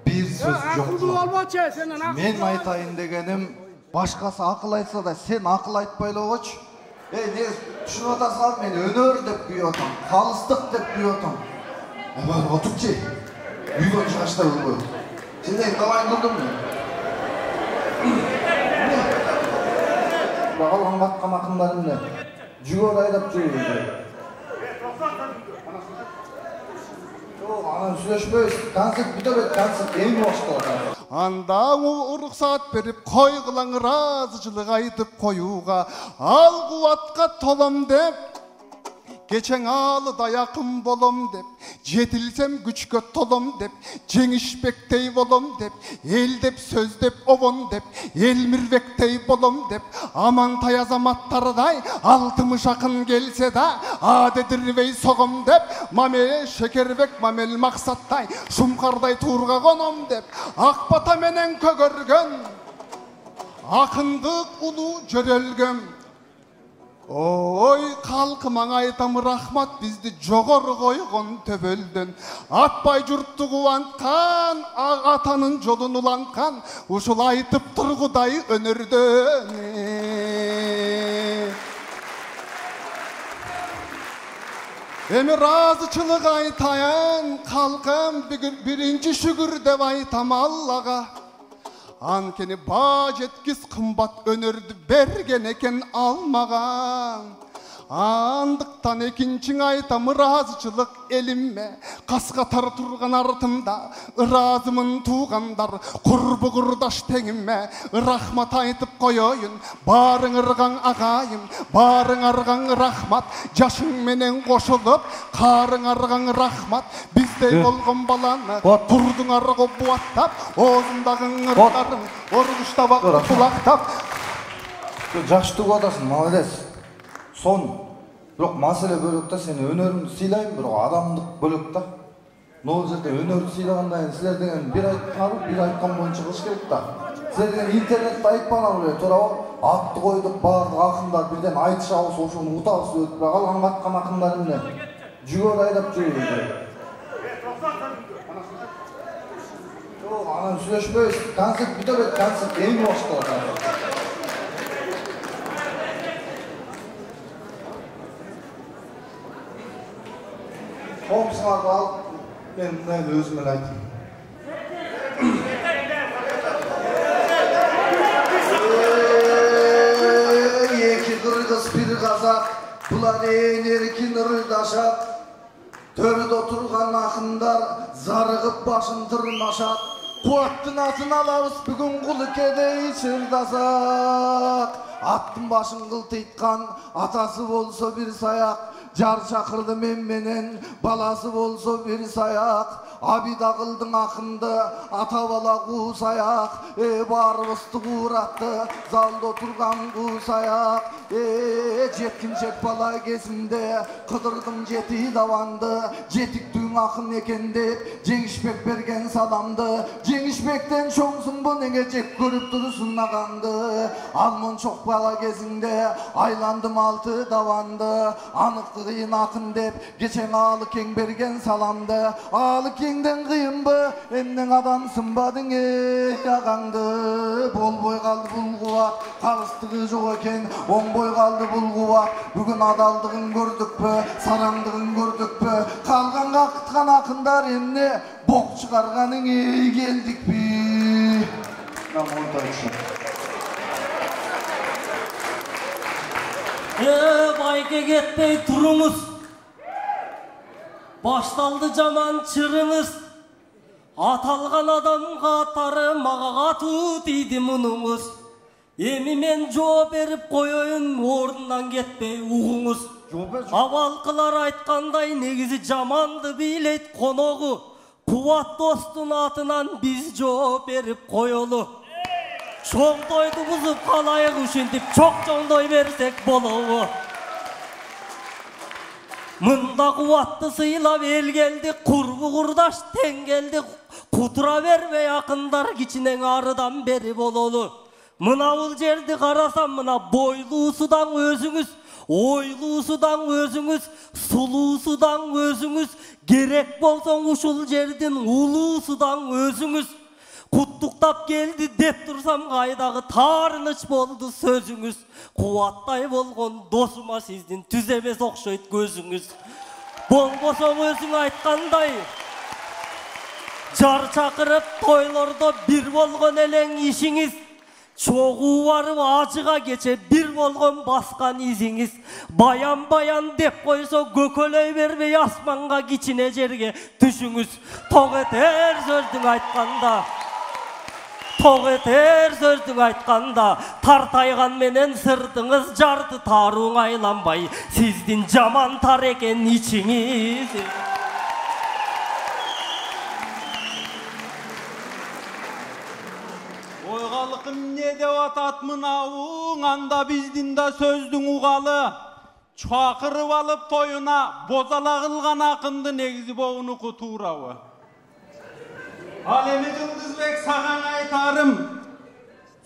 Bir söz yok. Men aytayın degenim, başkası akıl aytsa da sen akıl aytpayla koç. Ne düşünüp atasın meni önör dep büyüyotam, kalıstık dep büyüyotam. Var otukçu, uygun çıkaçta uygun. Senden kalayın kıldım mı? Bakalım batkan akınlarım ne? Cügör aydap cügör. Anam süreşmeyiz, konsert bitemedi, konsert emin başladı. Anda ruhsat berip koy kılan razıcılık aytıp koyuğa al kuvatka tolam dep geçen alıda yakın bolom dep jetilsem güçkö tolom dep jеңишбектей bolom dep el dep söz dep obon dep elmirбектей bolom dep amantay azamattarday altımış akın gelse da adedirvey sogom dep mame şekerbek mamel maksatтай şumkarday turga konom dep akbata menen kөгөрgön akındık ulu jörölgöm. Oy kalkıman aytam rahmat bizdi jogor koygon töbölдөн atpay jurttu kuvantkan atanın jolun ulankan uşul aytıp turguday önördön. Emi razıçılık aytayan kalkam birinci şükür dep aytam Allah'a. Ankeni bac etkiz kımbat önördü bergen eken almagan. Andıktan ekinçin aytam razıçılık elimme kaskatar turgan artımda ırazımın tuğandar kurbu kurdaş teğime rahmat aytıp koyoyun barın ırgan ağayım barın argan rahmat yaşın menen koşulup karın argan rahmat bizde olgun balana turdun argo buattap oğzundagın ırgarın orguşta bak kulaktap. Жақсы туып атасың, молодец. Сон. Бирок маселе бөлөк да, сени өнөрүңдү сыйлайм, бирок адамдык бөлөк да. Могул жерде өнөрдү сыйлагандан кийин силер деген бир айткан, бир айткан боюнча кылыш керек да. Силер деген интернетте айтпаган эле, туурабы? Атты койдук, баардык акындар бирден айтышабыз, ошону утабыз деп, бирок алган аткан акындар эмне? Жүгөр айдап жүрөбүз. Жок, анан сүйлөшпөйбүз. Концерт бүтөбөт, концерт эми башталат. Komşularla al, ben özümle aytayım. Eki kırgız bir kazak, bular erkin ırdaşat. Törüde oturgan akınlar, zarıgıp başın tırmaşat. Kuattın atın alabız, bugün kulu kedeyi çırdasak. Attın başın kıltıytkan, atası bolsa bir sayak. Jar çakırdı menen, balası bolsa bir sayak. Abida kıldın akındı, ata bala kusayak. Barыбызды kuurattı, zalda oturgan kusayak. Jetkinçek bala kesimde, kıdırdım jeti davandı. Jetik düğün akın eken dep, Jеңишбек bergen salamdı. Jеңишбектен çoğsun bu nege jek görüp durursun agandı. Almon çok bala kezinde, aylandım altı davandı. Anıklı kıyın akın dep, geçen ağlı keng bergen salamdı. Ağlı kengden kıyın mı, enden adam sınbadın ağandı. Bol boy kaldı bul kuvat, kalıstığı yok eken, on boy kaldı bul kuvat. Bugün adaldığın gördük mü, sarandığın gördük mü? Kalgan kakıtkan akınlar emne, bok çıkarganın geldik mi? Ben onu da için. Bayke getmey turumuz. Baştaldı jaman çırımız. Atalgan adam katары maga katu deydi munumuz. Emi men жооп берип koyoyun orundan ketmey uğumuz. Avalkılar aytkanday negizi jamandı biyleyt konogu. Kuvat dostun atынан biz жооп берип koyolu. Çoğ toydu buzup kalayık üşüntüp çok çoğundoy versek bolovu. Mında kuvatты sıylap el geldi, kurbu kurdaş ten geldi. Kutura verme yakınдар kiçinen arıdan beri bololu. Mına ul жерди karasam mına boylu sudan özüңüz Ойлуусудан өзүңүз, сулуусудан өзүңүз, керек болсоң ушул жердин улуусудан өзүңүз. Куттуктап келди деп турсам кайдагы таарыныч болду сөзүңүз. Кубаттай болгон досума сиздин түз эмес окшойт көзүңүз. Болбосо өзүң айткандай, жар чакырып тойлордо бир болгон элең ишиңиз. Чогуу барып ажыга кече бир болгон баскан изиңиз. Баян-баян деп койсо көкөлөй бербей асманга кичине жерге түшүңүз. Ток этер сөздүң айтканда, тартайган менен сыртыңыз жарты таарууң айланбай, сиздин жаман тар экен ичиңиз. Ойгалыкым не деп атат мынауң, анда биздин да сөздүң угалы. Чакырып алып тоюна бозала кылган акынды негизи боунуку туурабы? Ал эми Жылдызбек саган айтарым,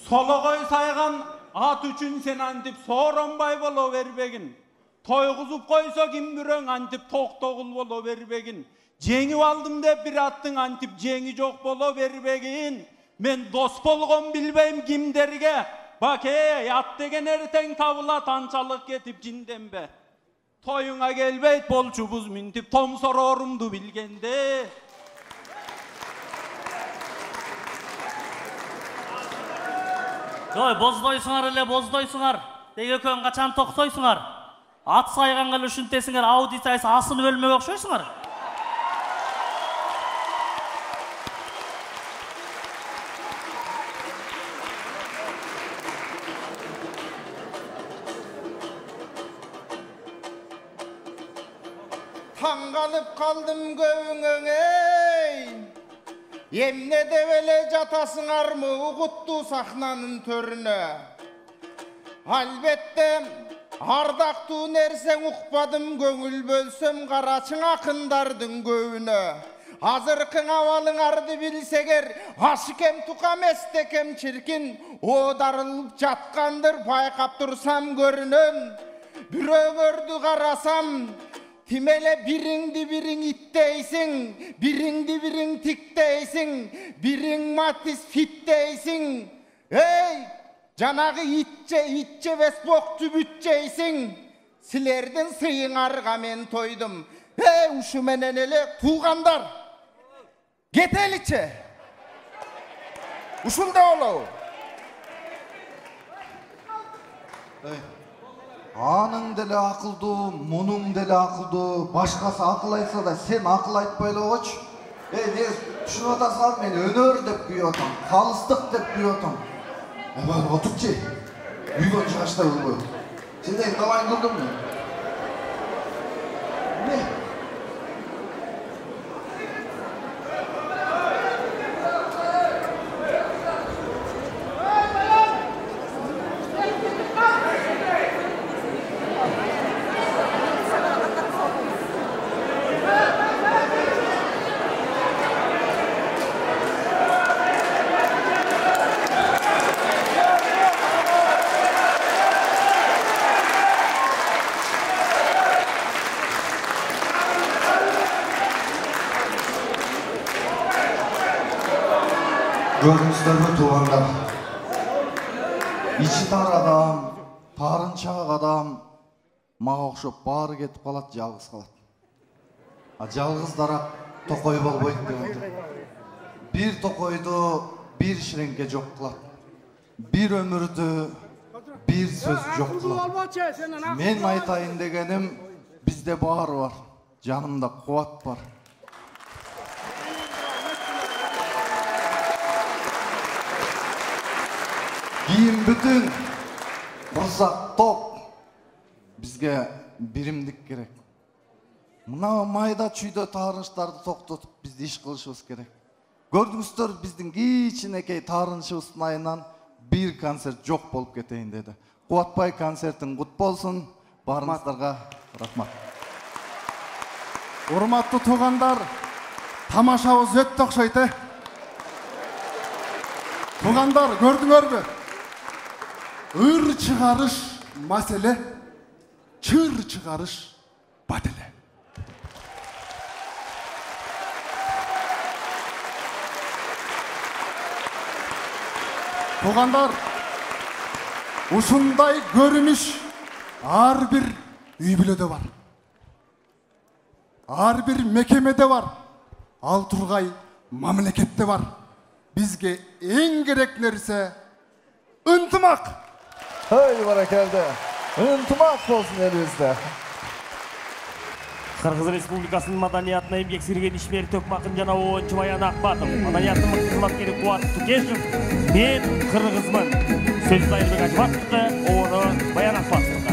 сологой сайган ат үчүн сен антип сооронбай боло бербегин. Тойгузуп койсо ким бирөөң антип токтогул боло бербегин. Жеңип алдым деп бир аттың антип жеңи жок боло бербегин. Мен дос болгон билбейм кимдерге. Баке, ат деген эртең табылат, анчалык кетип жинденбе. Тоюңа келбейт болчубуз минтип томсороорумду билгенде. Жой, боздойсуңар эле, боздойсуңар. Деги экөөң качан токсойсуңар? Ат сайганга эле ушинтесиңер, аудициясы асылып өлмөк окшойсуңар. Таңғалып қалдым көңөңөй. Емне деп эле жатасыңар мы угуттуу сахнанын төрүнө. Албетте ардактуу нерсең укпадым, көңүл бөлсөм карачың акындардын көбүнө. Азыркың абалыңарды билсегер, ашыкем тукам эстекем чиркин, оодарылып жаткандыр байкап турсам көрүнөн. Бирөөгөрдү карасам, тимеле бириңди бириң иттейсиң, бириңди бириң тиктейсиң, бириң матис фиттейсиң. Эй, жанагы итче бес бокту бүтчейсиң. Силердин сыйыңарга мен тойдум. Эй, ушу менен эле туугандар, кетеличи. Ушунда болобу. Анын деле акылдуу, мунуң деле акылдуу, башкасы акыл айтса да сен акыл айтпай эле койчу. Не түшүнүп атасың, мен өнөр деп күйүп атам, калыстык деп күйүп атам. Бар отурчу. Үйдөн чыгаштай болбой. Сенден далайын кылдым мен. Көрдүңүздөрбү туугандар? Ичи тар адам, тарынчаак адам мага окшоп баары кетип калат, жалгыз калат. Жалгыз дарак токой болбойт деп айтат. Бир токойду бир ширеңке жок кылат. Бир өмүрдү бир сөз жок кылат. Мен айтайын дегеним, бизде баары бар. Жанымда кубат бар. Кийин бүтүн, курсак ток. Бизге биримдик керек. Мына майда чүйдө таарынычтарды токтотуп бизди иш кылышыбыз керек. Көрдүңүздөр, биздин кичинекей таарынычыбыздын айынан бир концерт жок болуп кетейин деди. Кубатбай концертин кут болсун. Баарыңыздарга рахмат. Урматтуу туугандар, тамашабыз өтө окшойт. Туугандар, көрдүңөрбү? Ыр чыгарыш маселе. çığır çıkarış badele. Tugandar, ушундай көрүнүş ар бир үй бүлөдө бар. Ар бир мекемеде бар. Ал тургай мамлекетте бар. Бизге эң керек нерсе ынтымак. Haydi barakaldı. Ынтымак болsun elimizde. Кыргыз Республикасынын маданиятына эмгек сирген ишмери Төкмакын жана оончу Баян Акбатов, маданияттын кызматкери Кубат Тукешев, мен кыргызмын. Сөз Айырбек Ажыбатовдука, оону Баян Акбатовдука.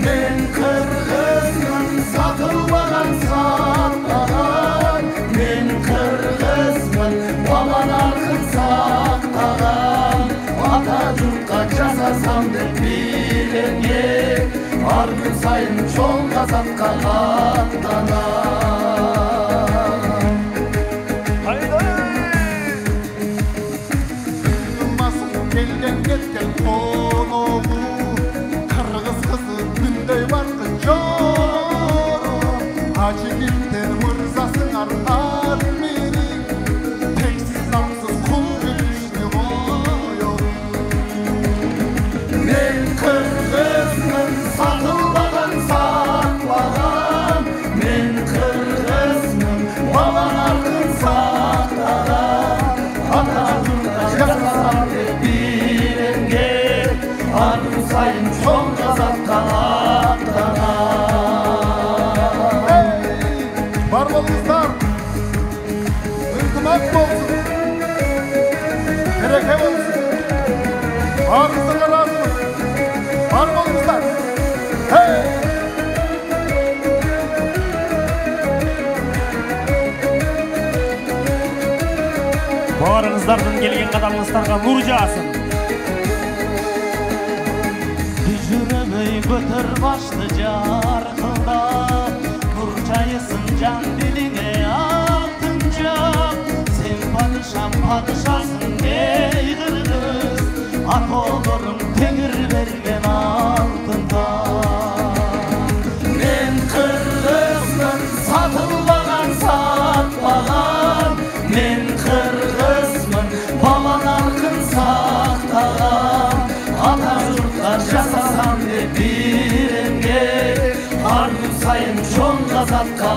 Men kırgızmın satılmadan satmadan, men kırgızmın baban arkın saktadan, Atatürk'a jasasam dep bilenge, har gün sayın çoğ kazakka atlanan. Yılmasın gelgen ketken konoğu, kırgız kızı gündey barkı joru, Hacı Gittin mırzasın artar meni, teksiz namsız kul gülüşlü boyu. Men kırgızmın satılmadan sakladan, men kırgızmın baban arkın saktadan, Atatürk'a jasasam dep bilenge, har gün sayın çoğ kazakka atlanan. Var bolunuzlar, ынтымак болsun, bereke olsun, barınızға razımız, var bolunuzlar. Hey! Баарыңыздардын келген кадамыңыздарга нур жаасын. Жүрөмөй көтөр башты жаркылда, нур жайысын жан дилиңе алтынча. Сен падышам падышасың эй кыргыз, атолоруң теңир берген алтында. Men kırgızmın satılmadan satmadan, men kırgızmın baban arkın saktadan, Atatürk'a jasasam dep bilenge, har gün sayın çoğ kazakka